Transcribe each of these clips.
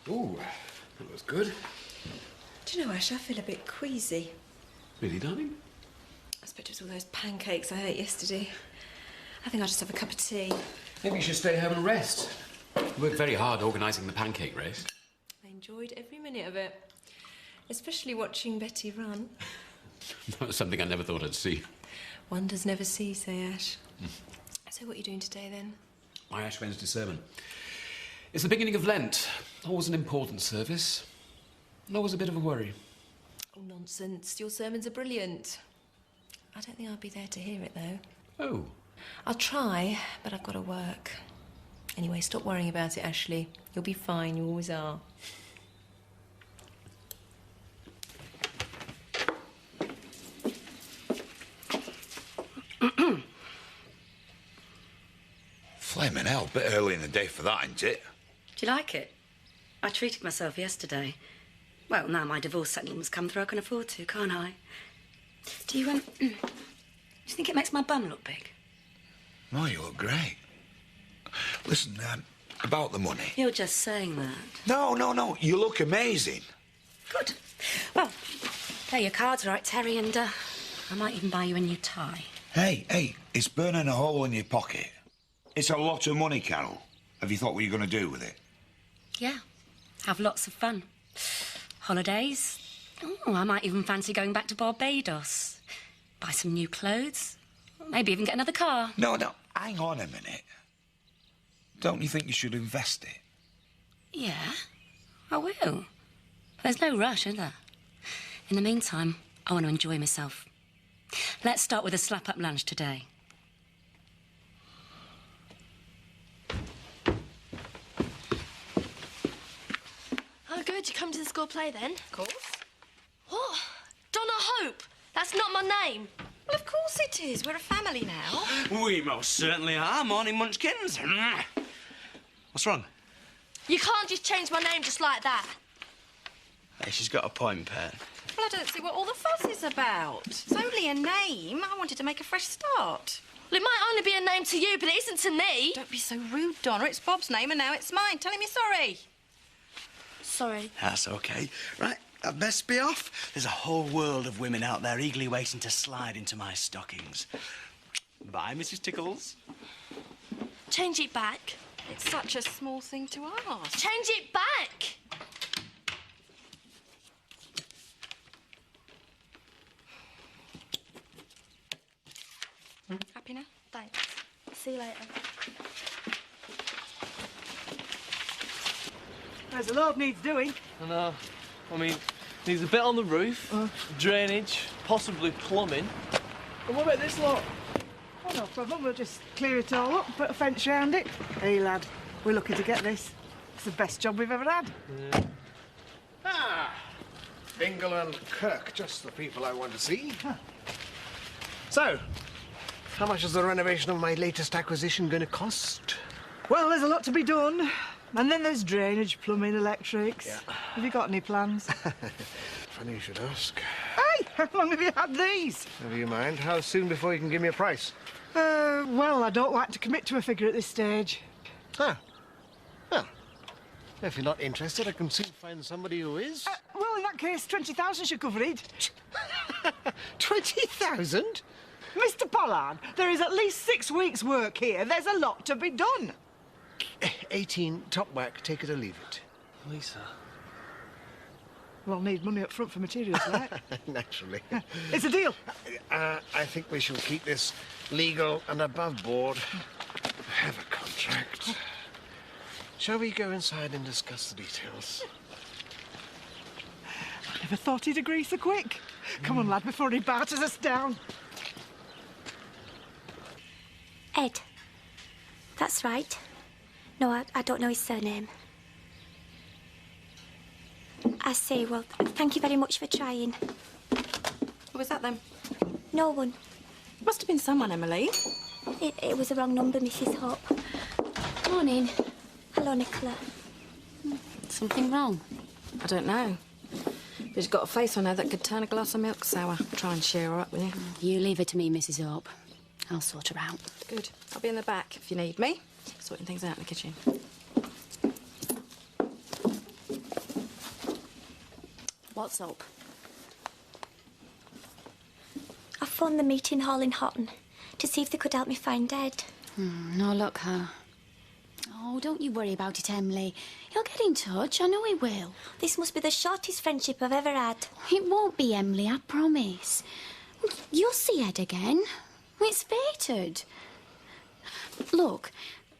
Ooh, that was good. Do you know, Ash, I feel a bit queasy. Really, darling? I suppose it was all those pancakes I ate yesterday. I think I'll just have a cup of tea. Maybe you should stay home and rest. You worked very hard organising the pancake race. I enjoyed every minute of it. Especially watching Betty run. That was something I never thought I'd see. Wonders never cease, eh, Ash? So what are you doing today, then? My Ash Wednesday sermon. It's the beginning of Lent. Always an important service. And always a bit of a worry. Oh, nonsense. Your sermons are brilliant. I don't think I'll be there to hear it, though. Oh. I'll try, but I've got to work. Anyway, stop worrying about it, Ashley. You'll be fine. You always are. Flaming hell, bit early in the day for that, ain't it? Do you like it? I treated myself yesterday. Well, now my divorce settlement's come through, I can afford to, can't I? Do you, do you think it makes my bum look big? Oh, you look great. Listen, about the money. You're just saying that. No, you look amazing. Good. Well, there are your cards, right, Terry, and I might even buy you a new tie. Hey, it's burning a hole in your pocket. It's a lot of money, Carol. Have you thought what you're going to do with it? Yeah, have lots of fun. Holidays. Oh, I might even fancy going back to Barbados. Buy some new clothes. Maybe even get another car. No, hang on a minute. Don't you think you should invest it? Yeah, I will. There's no rush, is there? In the meantime, I want to enjoy myself. Let's start with a slap-up lunch today. Oh, good. You come to the school play, then? Of course. What? Donna Hope? That's not my name. Well, of course it is. We're a family now. We most certainly are. Morning, Munchkins. What's wrong? You can't just change my name just like that. Hey, she's got a point, Pet. Well, I don't see what all the fuss is about. It's only a name. I wanted to make a fresh start. Well, it might only be a name to you, but it isn't to me. Don't be so rude, Donna. It's Bob's name and now it's mine. Tell him you're sorry. Sorry. That's OK. Right, I'd best be off. There's a whole world of women out there eagerly waiting to slide into my stockings. Bye, Mrs. Tickles. Change it back. It's such a small thing to ask. Change it back! Happy now? Thanks. See you later. There's a lot needs doing. I know. I mean, needs a bit on the roof, drainage, possibly plumbing. And what about this lot? Oh, no problem. We'll just clear it all up, put a fence round it. Hey, lad, we're lucky to get this. It's the best job we've ever had. Yeah. Ah, Bingle and Kirk, just the people I want to see. Huh. So, how much is the renovation of my latest acquisition going to cost? Well, there's a lot to be done. And then there's drainage, plumbing, electrics. Yeah. Have you got any plans? Funny you should ask. Hey, how long have you had these? Never you mind. How soon before you can give me a price? Well, I don't like to commit to a figure at this stage. Ah. Well, if you're not interested, I can soon find somebody who is. Well, in that case, 20,000 should cover it. 20,000? Mr. Pollard, there is at least 6 weeks' work here. There's a lot to be done. 18, top whack, take it or leave it. Lisa. Well, I'll need money up front for materials, right? Naturally. It's a deal. I think we shall keep this legal and above board. Have a contract. Shall we go inside and discuss the details? I never thought he'd agree so quick. Come on, lad, before he barters us down. Ed. That's right. No, I don't know his surname. I see. Well, thank you very much for trying. Who was that, then? No one. Must have been someone, Emily. It was the wrong number, Mrs. Hope. Morning. Hello, Nicola. Something wrong? I don't know. But she's got a face on her that could turn a glass of milk sour. Try and cheer her up, will you? You leave it to me, Mrs. Hope. I'll sort her out. Good. I'll be in the back if you need me. Sorting things out in the kitchen. What's up? I phoned the meeting hall in Hotten to see if they could help me find Ed. No luck, huh? Oh, don't you worry about it, Emily. He'll get in touch. I know he will. This must be the shortest friendship I've ever had. It won't be, Emily, I promise. You'll see Ed again. It's fated. Look,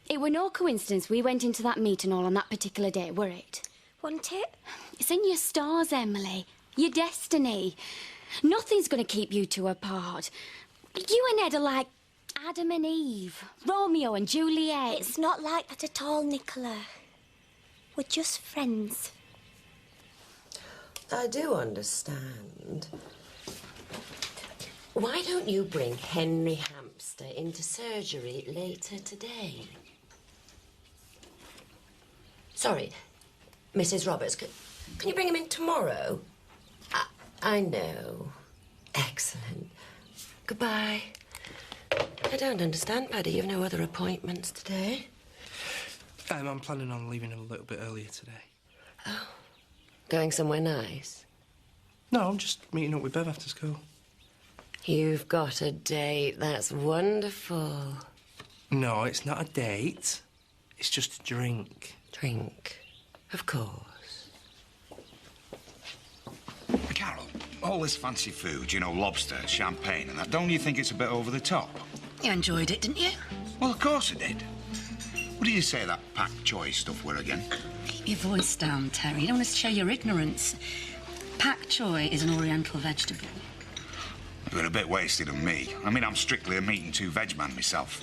it were no coincidence we went into that meeting hall on that particular day, were it? Wasn't it? It's in your stars, Emily. Your destiny. Nothing's going to keep you two apart. You and Ed are like Adam and Eve, Romeo and Juliet. It's not like that at all, Nicola. We're just friends. I do understand. Why don't you bring Henry Hampster into surgery later today? Sorry, Mrs. Roberts, can you bring him in tomorrow? I know. Excellent. Goodbye. I don't understand, Paddy. You've no other appointments today? I'm planning on leaving a little bit earlier today. Oh. Going somewhere nice? No, I'm just meeting up with Bev after school. You've got a date. That's wonderful. No, it's not a date. It's just a drink. Drink? Of course. Carol, all this fancy food, you know, lobster, champagne and that, don't you think it's a bit over the top? You enjoyed it, didn't you? Well, of course I did. What do you say that pak choy stuff were again? Keep your voice down, Terry. You don't want to show your ignorance. Pak choy is an oriental vegetable. You're a bit wasted on me. I mean, I'm strictly a meat and two veg man myself.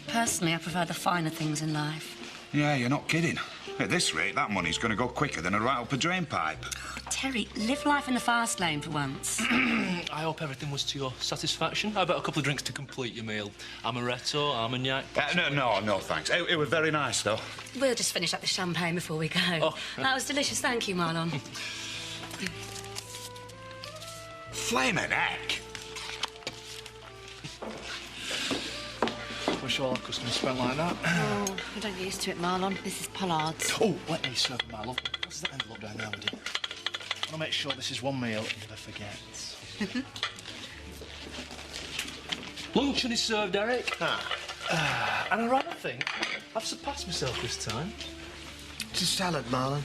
Personally, I prefer the finer things in life. Yeah, you're not kidding. At this rate, that money's going to go quicker than a right up a drain pipe. Oh, Terry, live life in the fast lane for once. I hope everything was to your satisfaction. How about a couple of drinks to complete your meal? Amaretto, Armagnac? No, thanks. It was very nice, though. We'll just finish up the champagne before we go. Oh. That was delicious. Thank you, Marlon. Flaming heck! Wish all our customers spent like that. Oh, I don't get used to it, Marlon. This is Pollard's. Oh, let me serve my love. What's that envelope down there, Andy? I want to make sure this is one meal he never forgets. Luncheon is served, Eric. And I rather think I've surpassed myself this time. It's a salad, Marlon.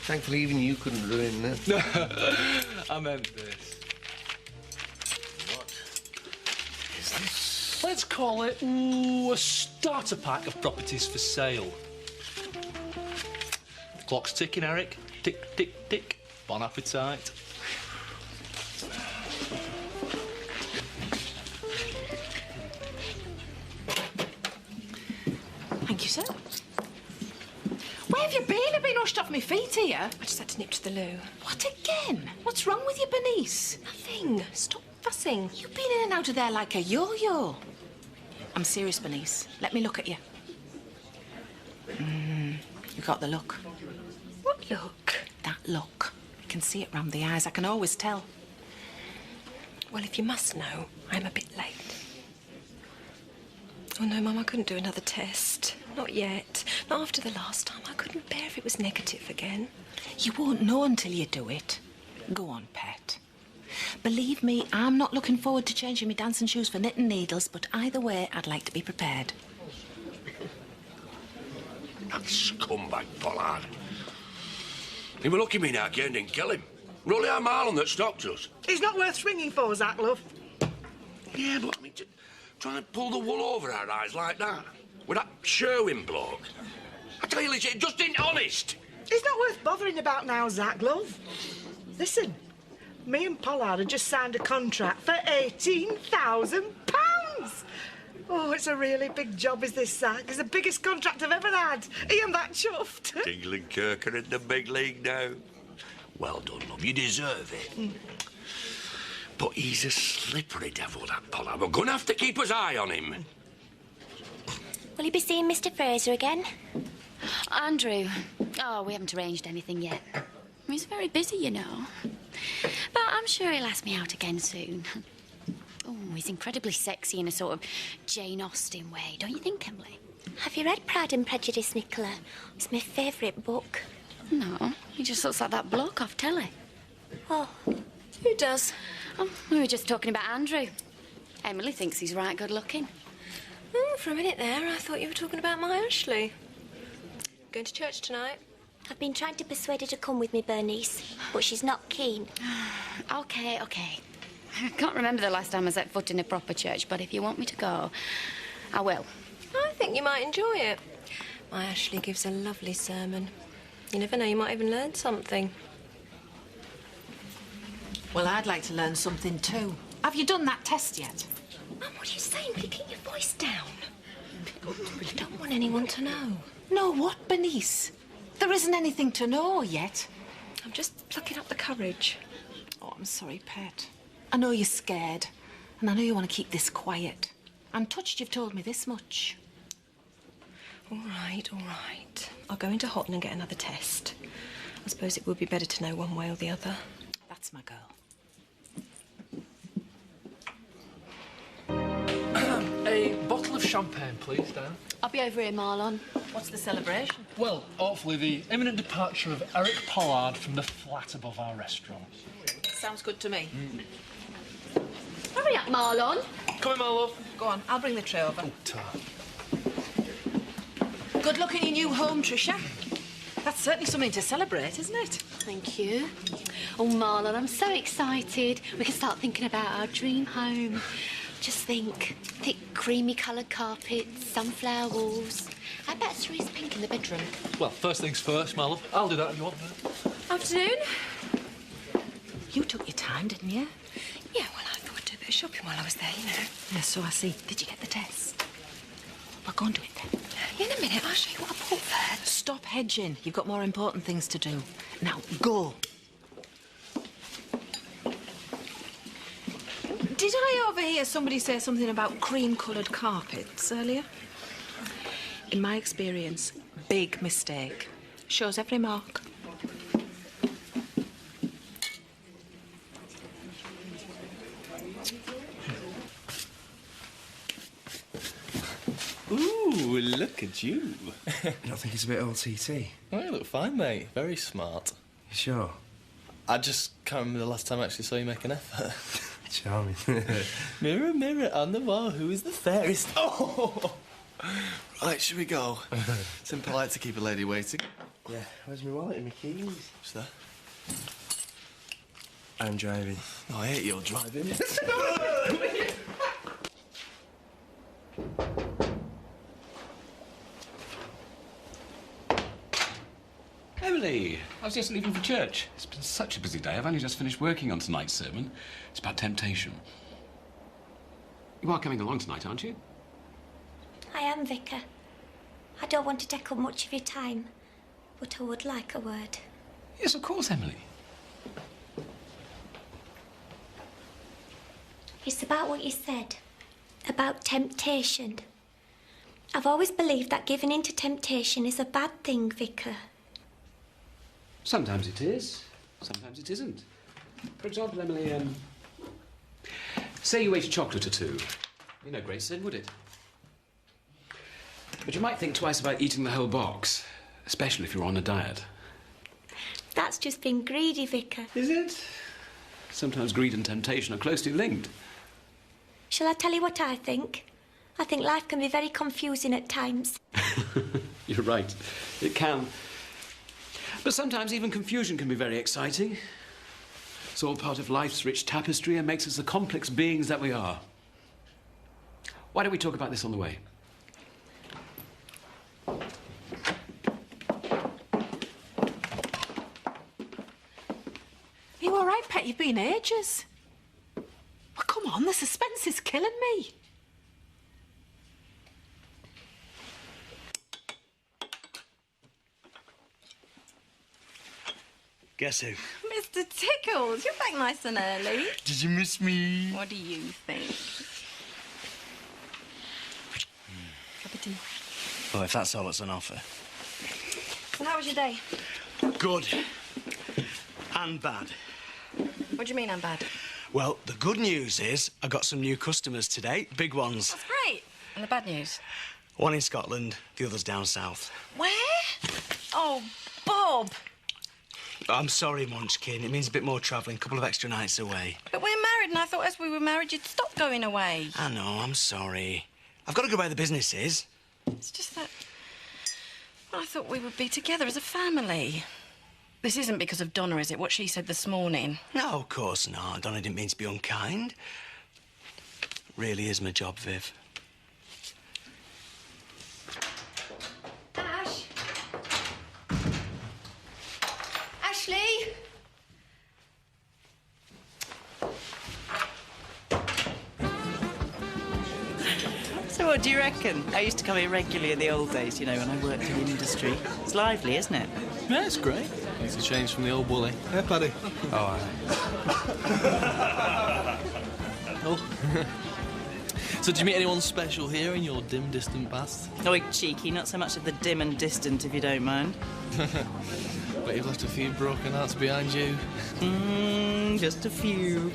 Thankfully, even you couldn't ruin that. I meant this. What is this? Let's call it a starter pack of properties for sale. The clock's ticking, Eric. Tick, tick, tick. Bon appetit. Thank you, sir. Where have you been? I've been hushed off my feet here. I just had to nip to the loo. What again? What's wrong with you, Bernice? Nothing. Stop fussing. You've been in and out of there like a yo-yo. I'm serious, Bernice. Let me look at you. You got the look. What look? That look. I can see it round the eyes. I can always tell. Well, if you must know, I'm a bit late. Oh, no, Mum, I couldn't do another test. Not yet. Not after the last time. I couldn't bear if it was negative again. You won't know until you do it. Go on, pet. Believe me, I'm not looking forward to changing my dancing shoes for knitting needles, but either way, I'd like to be prepared. That scumbag Pollard. He were lucky me now, Kane didn't kill him. It was only our Marlon that stopped us. He's not worth swinging for, Zach, love. Yeah, but I mean, trying to pull the wool over our eyes like that. With that Sherwin bloke. I tell you, Liz, it just ain't honest. He's not worth bothering about now, Zach, love. Listen, me and Pollard have just signed a contract for £18,000. Oh, it's a really big job, is this, Zach? It's the biggest contract I've ever had. He am that chuffed. Dingle and Kirk are in the big league now. Well done, love. You deserve it. But he's a slippery devil, that Pollard. We're going to have to keep his eye on him. Will you be seeing Mr. Fraser again? Andrew. Oh, we haven't arranged anything yet. He's very busy, you know. But I'm sure he'll ask me out again soon. Oh, he's incredibly sexy in a sort of Jane Austen way, don't you think, Emily? Have you read Pride and Prejudice, Nicola? It's my favourite book. No, he just looks like that bloke off telly. Oh. Who does? Oh, we were just talking about Andrew. Emily thinks he's right good looking. Oh, for a minute there, I thought you were talking about my Ashley. Going to church tonight? I've been trying to persuade her to come with me, Bernice, but she's not keen. OK. I can't remember the last time I set foot in a proper church, but if you want me to go, I will. I think you might enjoy it. My Ashley gives a lovely sermon. You never know, you might even learn something. Well, I'd like to learn something too. Have you done that test yet? Mum, what are you saying? Will you keep your voice down? I don't want anyone to know. No, what, Bernice? There isn't anything to know yet. I'm just plucking up the courage. Oh, I'm sorry, Pet. I know you're scared, and I know you want to keep this quiet. I'm touched you've told me this much. All right. I'll go into Hotten and get another test. I suppose it would be better to know one way or the other. That's my girl. A bottle of champagne, please, Dan. I'll be over here, Marlon. What's the celebration? Well, hopefully the imminent departure of Eric Pollard from the flat above our restaurant. Sounds good to me. Hurry up, Marlon. Come in, my love. Go on, I'll bring the tray over. Oh, tar. Good luck in your new home, Tricia. That's certainly something to celebrate, isn't it? Thank you. Oh, Marlon, I'm so excited. We can start thinking about our dream home. Just think, thick, creamy-coloured carpets, sunflower walls. I bet cerise pink in the bedroom. Well, first things first, my love. I'll do that if you want. Afternoon. You took your time, didn't you? Yeah, well, I thought I'd do a bit of shopping while I was there, you know. Yes, so I see. Did you get the test? Well, go and do it then. In a minute, I'll show you what I bought first. Stop hedging. You've got more important things to do. Now, go. Did I overhear somebody say something about cream-coloured carpets earlier? In my experience, big mistake. Shows every mark. Ooh, look at you. You don't think it's a bit OTT? Oh, you look fine, mate. Very smart. You sure? I just can't remember the last time I actually saw you make an effort. Charming. Mirror, mirror on the wall, who is the fairest? Oh! Right, should we go? It's impolite to keep a lady waiting. Yeah, where's my wallet and my keys? What's that? I'm driving. Oh, I hate your driving. Emily, I was just leaving for church. It's been such a busy day. I've only just finished working on tonight's sermon. It's about temptation. You are coming along tonight, aren't you? I am, Vicar. I don't want to take up much of your time, but I would like a word. Yes, of course, Emily. It's about what you said, about temptation. I've always believed that giving in to temptation is a bad thing, Vicar. Sometimes it is, sometimes it isn't. For example, Emily, say you ate a chocolate or two. Be no great sin, would it? But you might think twice about eating the whole box, especially if you're on a diet. That's just being greedy, Vicar. Is it? Sometimes greed and temptation are closely linked. Shall I tell you what I think? I think life can be very confusing at times. You're right, it can. But sometimes even confusion can be very exciting. It's all part of life's rich tapestry and makes us the complex beings that we are. Why don't we talk about this on the way? You all right, Pet? You've been ages. Well, come on, the suspense is killing me. Guess who? Mr. Tickles, you're back nice and early. Did you miss me? What do you think? Cup of tea. Well, if that's all that's on offer. And how was your day? Good. And bad. What do you mean I'm bad? Well, the good news is I got some new customers today. Big ones. That's great. And the bad news? One in Scotland, the other's down south. Where? Oh, Bob. I'm sorry, Munchkin. It means a bit more travelling, a couple of extra nights away. But we're married, and I thought as we were married, you'd stop going away. I know, I'm sorry. I've got to go where the business is. It's just that... Well, I thought we would be together as a family. This isn't because of Donna, is it? What she said this morning. No, of course not. Donna didn't mean to be unkind. Really is my job, Viv. Ash? Ashley? So what do you reckon? I used to come here regularly in the old days, you know, when I worked in industry. It's lively, isn't it? Yeah, it's great. It's a change from the old bully. Yeah, Paddy? Oh, Oh. So did you meet anyone special here in your dim, distant past? Oh, cheeky, not so much of the dim and distant, if you don't mind. But you've left a few broken hearts behind you. Just a few.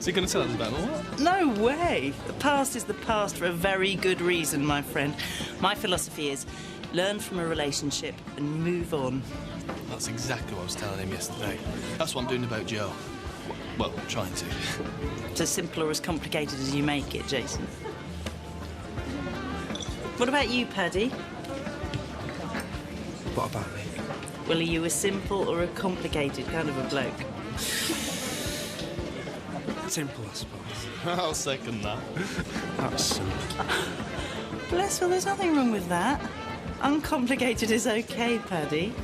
So you're going to tell us about them or what? No way. The past is the past for a very good reason, my friend. My philosophy is learn from a relationship and move on. That's exactly what I was telling him yesterday. That's what I'm doing about Joe. Well, trying to. It's as simple or as complicated as you make it, Jason. What about you, Paddy? What about me? Well, are you a simple or a complicated kind of a bloke? Simple, I suppose. I'll second that. That's simple. Bless, well, there's nothing wrong with that. Uncomplicated is okay, Paddy.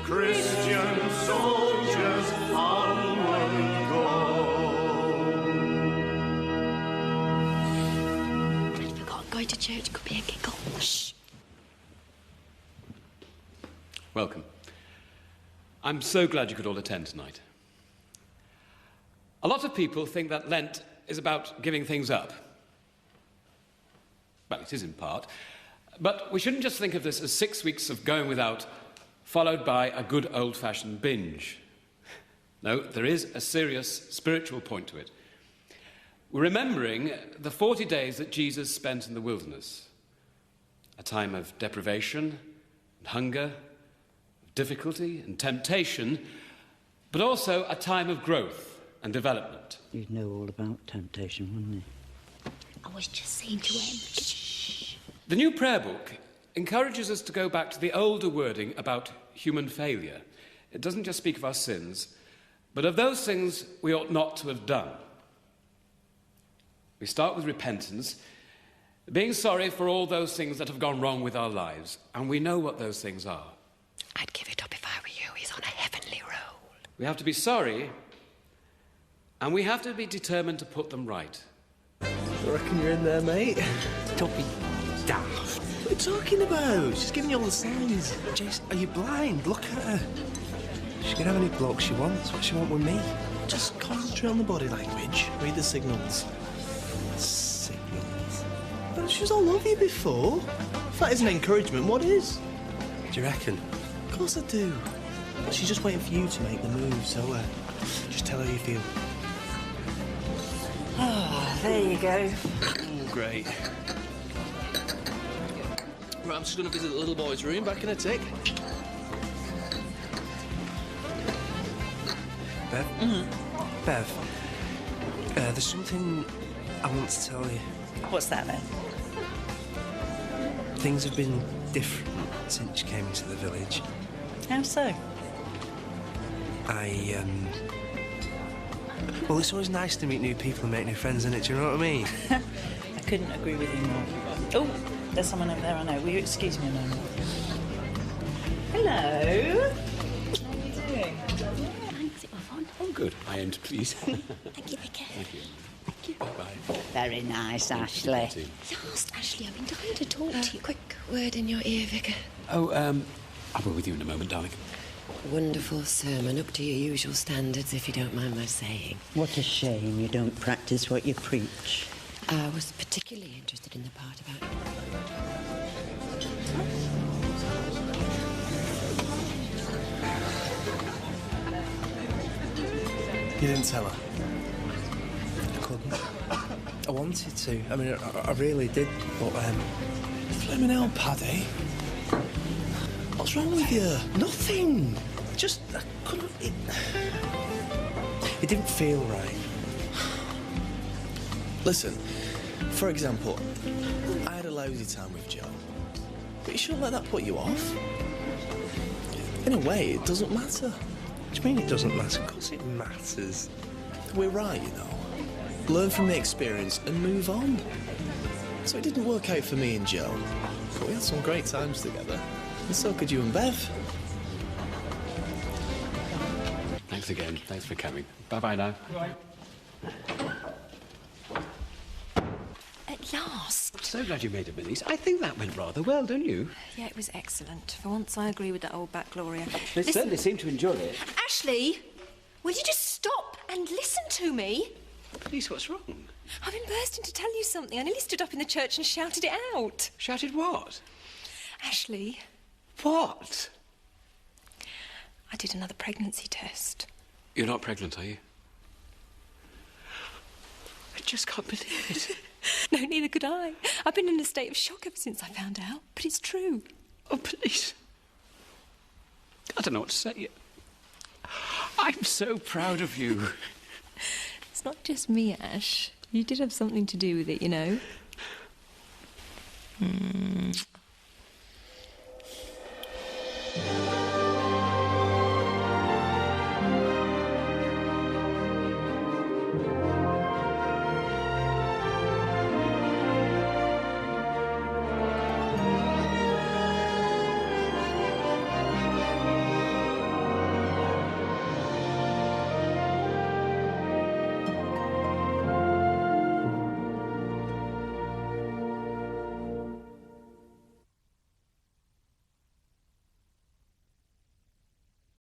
Christian soldiers onward go. I'd forgotten going to church could be a giggle. Shh. Welcome. I'm so glad you could all attend tonight. A lot of people think that Lent is about giving things up. Well, it is in part. But we shouldn't just think of this as 6 weeks of going without, followed by a good old-fashioned binge. No, there is a serious spiritual point to it. We're remembering the 40 days that Jesus spent in the wilderness. A time of deprivation and hunger, of difficulty and temptation, but also a time of growth and development. You'd know all about temptation, wouldn't you? I was just saying to him. The new prayer book encourages us to go back to the older wording about human failure. It doesn't just speak of our sins, but of those things we ought not to have done. We start with repentance, being sorry for all those things that have gone wrong with our lives, and we know what those things are. I'd give it up if I were you. He's on a heavenly roll. We have to be sorry, and we have to be determined to put them right. I reckon you're in there, mate. Don't be daft. What are you talking about? She's giving you all the signs. Jason, are you blind? Look at her. She can have any bloke she wants. What she want with me? Just concentrate on the body language. Read the signals. Signals? Well, she was all over you before. If that isn't encouragement, what is? Do you reckon? Of course I do. She's just waiting for you to make the move, so just tell her how you feel. Oh, there you go. Oh, great. Right, I'm just going to visit the little boy's room. Back in a tick. Bev? Bev, there's something I want to tell you. What's that, then? Things have been different since you came into the village. How so? Well, it's always nice to meet new people and make new friends, isn't it? Do you know what I mean? I couldn't agree with you more. Oh, there's someone over there I know. Will you excuse me a moment? Hello. How are you doing? Thanks, it was fun. Oh, good. I am please. Thank you, Vicar. Thank you. Bye-bye. Very nice, Ashley. Last, Ashley, I've been dying to talk to you. Quick word in your ear, Vicar. Oh, I'll be with you in a moment, darling. Wonderful sermon, up to your usual standards, if you don't mind my saying. What a shame you don't practice what you preach. I was particularly interested in the part about... You didn't tell her? The club I wanted to. I mean, I really did, but, Fleming hell, Paddy. What's wrong with you? Nothing. Just, I couldn't... It didn't feel right. Listen, for example, I had a lousy time with Joe. But you shouldn't let that put you off. In a way, it doesn't matter. What do you mean it doesn't matter? Of course it matters. We're right, you know. Learn from the experience and move on. So it didn't work out for me and Joe. But we had some great times together. And so could you and Bev. Thanks again. Thanks for coming. Bye-bye now. Bye. At last. So glad you made it, Bernice. I think that went rather well, don't you? Yeah, it was excellent. For once, I agree with that old back Gloria. They certainly seem to enjoy it. Ashley, will you just stop and listen to me? Bernice, what's wrong? I've been bursting to tell you something. I nearly stood up in the church and shouted it out. Shouted what? Ashley. What? I did another pregnancy test. You're not pregnant, are you? I just can't believe it. No, neither could I. I've been in a state of shock ever since I found out, but it's true. Oh, please. I don't know what to say. I'm so proud of you. It's not just me, Ash. You did have something to do with it, you know.